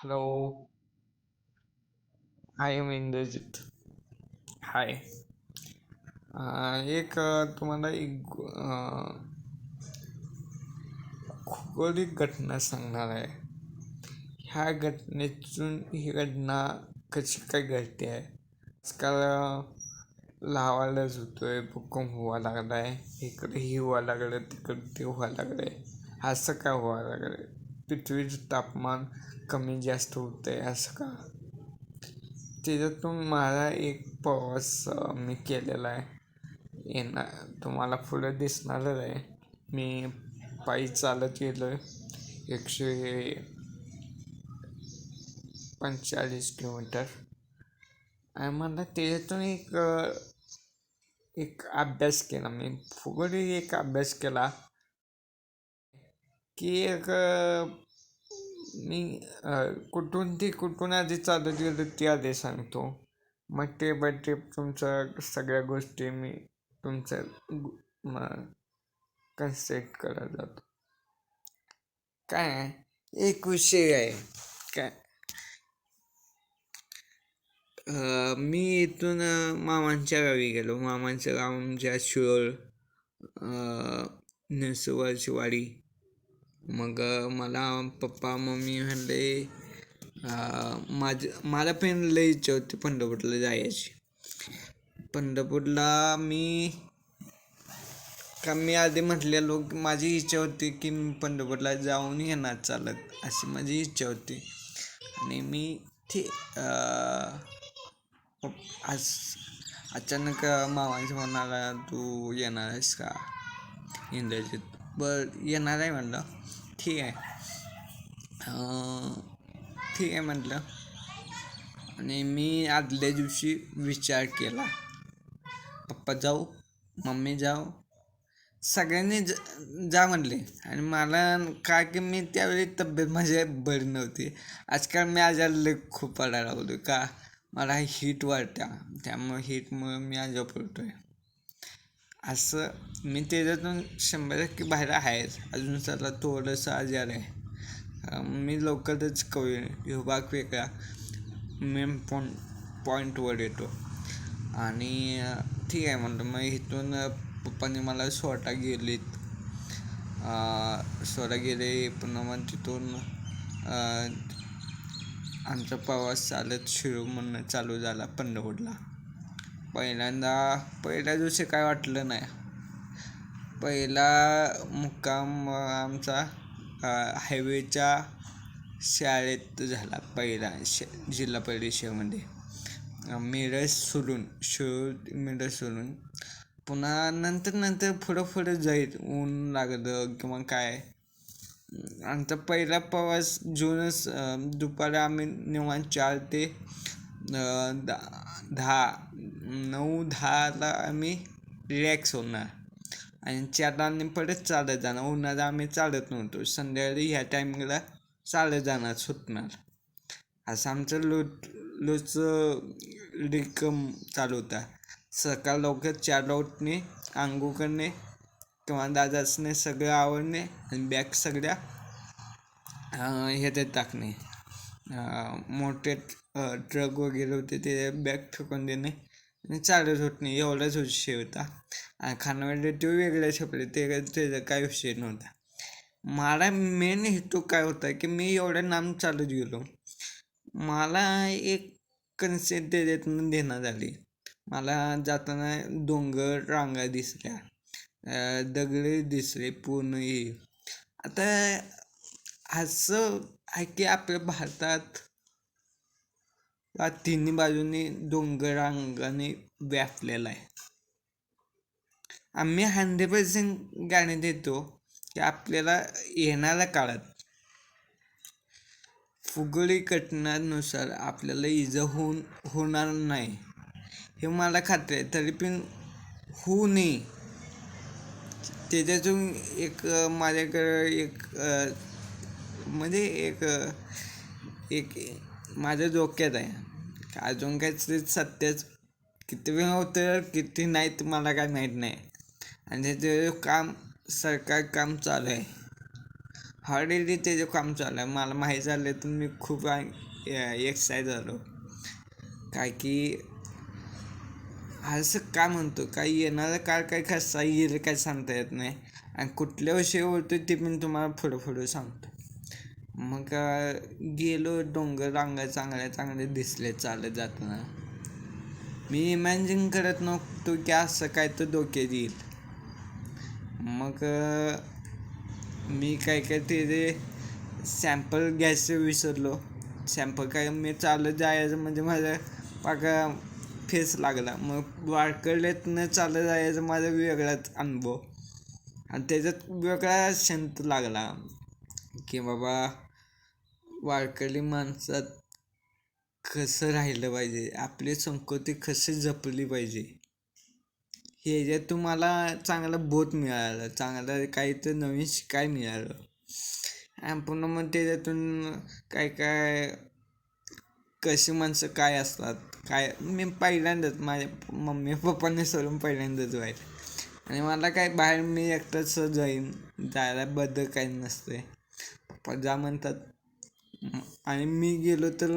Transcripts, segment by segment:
Hello, I am Indrajit. Hi. तुम्हाला एक खगोलिक घटना सांगणार आहे. ह्या घटनेतून ही घटना कशी काय घडते आहे. आजकाल लावायलाच होतोय, भूकंप व्हावा लागलाय, इकडे ही व्हायला लागलं, तिकडे ते व्हायला लागलंय. असं का व्हायला लागलंय? पृथ्वीचं तापमान कमी जास्त होतंय असं का? त्याच्यातून माझा एक प्रवास मी केलेला आहे. तुम्हाला पुढे दिसणारच आहे. मी पायी चालत गेलो 145 किलोमीटर. आणि मला त्याच्यातून एक अभ्यास केला. मी फुगडी एक अभ्यास केला की मी कुठून आधी चालत गेलो ते आधी सांगतो. मग ते बाय ते तुमच्या सगळ्या गोष्टी मी तुमच्या कन्सेप्ट करत जातो. काय एक विषय आहे काय. मी इथून मामांच्या गावी गेलो. मामांचं गाव आमच्या शिरोळ नरसोबाची वाडी. मग मला पप्पा मम्मी म्हणले मला पण लई इच्छा होती पंढरपूरला जायची. पंढरपूरला मी आधी म्हटलेलो की माझी इच्छा होती की मी पंढरपूरला जाऊन येणार चालत, अशी माझी इच्छा होती. आणि मी ते आज अचानक मामांच्या म्हणाला तू येणार आहेस का इंद्रजित. बरं येणार आहे म्हणलं. ठीक आहे ठीक आहे म्हटलं. आणि मी आदल्या दिवशी विचार केला, पप्पा जाऊ, मम्मी जाऊ, सगळ्यांनी जा म्हणले. आणि मला काय की मी त्यावेळी तब्येत माझी बरी नव्हती. आजकाल मी आजारले खूप पडायला लागलो का मला हीट वाटत्या, त्यामुळे हीटमुळे मी आजार पडतोय. असं मी त्याच्यातून 100% बाहेर आहेच. अजून त्याला थोडंसं आजार आहे. मी लवकरच कवी विभाग वेगळा मेन पॉईंटवर येतो. आणि ठीक आहे म्हणलं. मग इथून पप्पांनी मला स्वतः गेले पुन्हा. मग तिथून आमचा प्रवास चालत शिरूरमधून चालू झाला पंढरपूरला. पहिल्या दिवशी काय वाटलं नाही. पहिला मुक्काम आमचा हायवेच्या शाळेत झाला. पहिला जिल्हा परिषदेमध्ये मिरज सोडून पुन्हा नंतर पुढं जाईल ऊन लागलं किंवा काय. आमचा पहिला प्रवास जूनच दुपारी आम्ही निवांत 4 ते 9-10ला आम्ही रिलॅक्स होणार. आणि 4ला आम्ही परत चालत जाणार. उन्हाळ्यात आम्ही चालत नव्हतो. संध्याकाळी ह्या टायमिंगला चालत जाणार सुटणार. असं आमचं रिकम चालू होता. सकाळ लवकर 4ला उठणे, आंघोळ करणे किंवा दादासने सगळं आवडणे आणि बॅग सगळ्या ह्याच्यात टाकणे. मोठे ट्रक वगैरे होते ते बॅग फेकून देणे आणि चालत उठणे, एवढाच विषय होता. आणि खानावळे ते वेगळ्या छपले, त्याचा काही विषय नव्हता. मला मेन हेतू काय होता की मी एवढ्या लांब चालत गेलो. मला एक कन्सेप्ट त्याच्यातून देण्यात आली. मला जाताना डोंगर रांगा दिसल्या, दगडे दिसले पूर्ण. आता असं आहे की आपल्या भारतात तिन्ही बाजूनी डोंगर रांगाने व्यापलेला आहे. आम्ही 100% गाणे देतो की आपल्याला येणाऱ्या काळात भौगोलिक घटनांनुसार आपल्याला इजा होणार नाही हे मला खात्री आहे. तरी पण होऊ नये त्याच्यातून एक माझ्याकडे एक माझ्या डोक्यात आहे. अजून काही सत्याच किती वेळ होतं किती नाही तर मला काय माहीत नाही. आणि त्याचं सरकार काम चालू आहे. ऑलरेडी त्याचं काम चालू आहे. मला माहीत झालं तर मी खूप एक्साईट झालो. काय की असं काय म्हणतो, काय येणारा काळ काय कसा येईल काय सांगता येत नाही. आणि कुठल्या विषयी बोलतो ते पण तुम्हाला पुढं सांगतो. मग गेलो, डोंगर रांगा चांगले दिसले चालत जाताना. मी इमॅजिन करत नव्हतो की असं काय तर डोक्यात येईल. मग मी काय ते सॅम्पल घ्यायचं विसरलो. सॅम्पल काय मी चालत जायचं म्हणजे माझा पाका फेस लागला. मग वारकऱ्यातनं चालत जायचं माझा वेगळाच अनुभव. आणि त्याच्यात वेगळा शांत लागला की बाबा वारकरी माणसात कसं राहिलं पाहिजे, आपली संस्कृती कशी जपली पाहिजे, हे जे तुम्हाला चांगलं बोध मिळालं, चांगलं काही तर नवीन शिकाय मिळालं. आणि पुन्हा मग त्याच्यातून काय कशी माणसं काय असतात काय, मी पहिल्यांदाच माझ्या मम्मी पप्पांनी सोडून पहिल्यांदाच व्हायचं. आणि मला काय बाहेर मी एकटाच जायला बद्दल काही नसते. पप्पा जा म्हणतात. आणि मी गेलो तर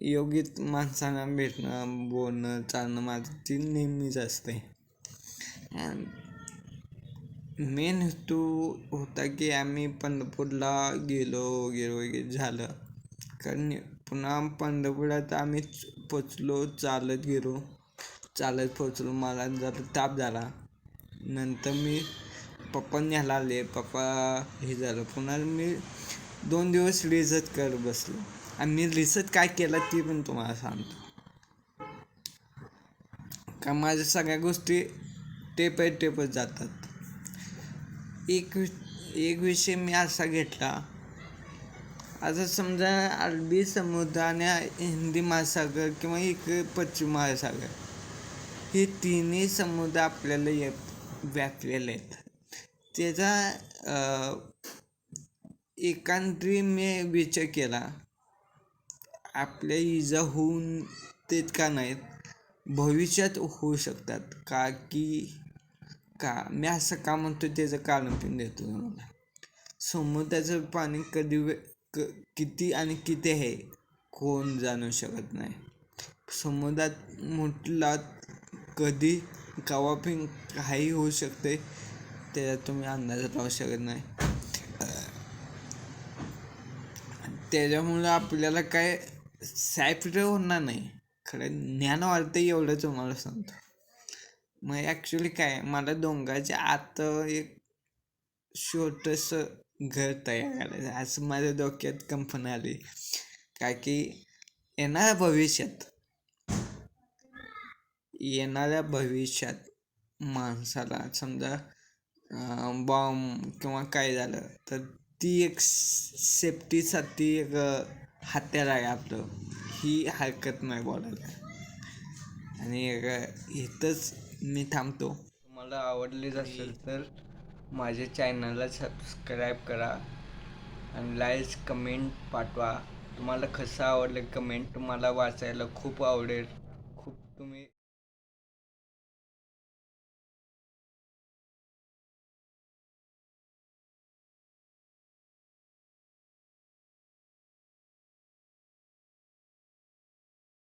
योग्य माणसांना भेटणं, बोलणं, चालणं माझं ती नेहमीच असते. मेन हेतू होता की आम्ही पंढरपूरला गेलो झालं. कारण पुन्हा पंढरपुरात आम्ही पोचलो, चालत पोचलो. मला जरा ताप झाला. नंतर मी पप्पा न्यायला आले. पप्पा हे झालं. पुन्हा मी 2 दिवस रिसर्च करत बसलो. आणि मी रिसर्च काय केलं ती पण तुम्हाला सांगतो. का माझ्या सगळ्या गोष्टी टेपच जातात. एक विषय मी असा घेतला. आता समजा अरबी समुद्र आणि हिंदी महासागर किंवा एक पश्चिम महासागर, हे तिन्ही समुद्र आपल्याला व्यापलेले आहेत. त्याचा एकांत्री मी विचार केला, आपल्या इजा होऊन तेच का नाहीत, भविष्यात होऊ शकतात. का मी असं का म्हणतो त्याचं कारण पण देतो मला. समुद्राचं पाणी किती आहे कोण जाणू शकत नाही. समुद्रात म्हटला कधी केव्हा पण काही होऊ शकते, त्याच्यात तुम्ही अंदाज लावू शकत नाही. त्याच्यामुळं आपल्याला काय सॅफ्ट होणार नाही. खरं ज्ञान वाढतं एवढंच मला सांगतो. मग ॲक्च्युली काय, मला डोंगराच्या आत एक छोटंसं घर तयार करायचं असं माझ्या डोक्यात कल्पना आली. काय की येणाऱ्या भविष्यात माणसाला समजा बॉम्ब किंवा काय झालं तर ती एक सेफ्टीसाठी एक हत्यार आहे आपलं. ही हरकत नाही बोलायला. आणि इथंच मी थांबतो. तुम्हाला आवडलीच असेल तर माझ्या चॅनलला सबस्क्राईब करा आणि लाईक कमेंट पाठवा. तुम्हाला कसं आवडलं कमेंट मला वाचायला खूप आवडेल. खूप तुम्ही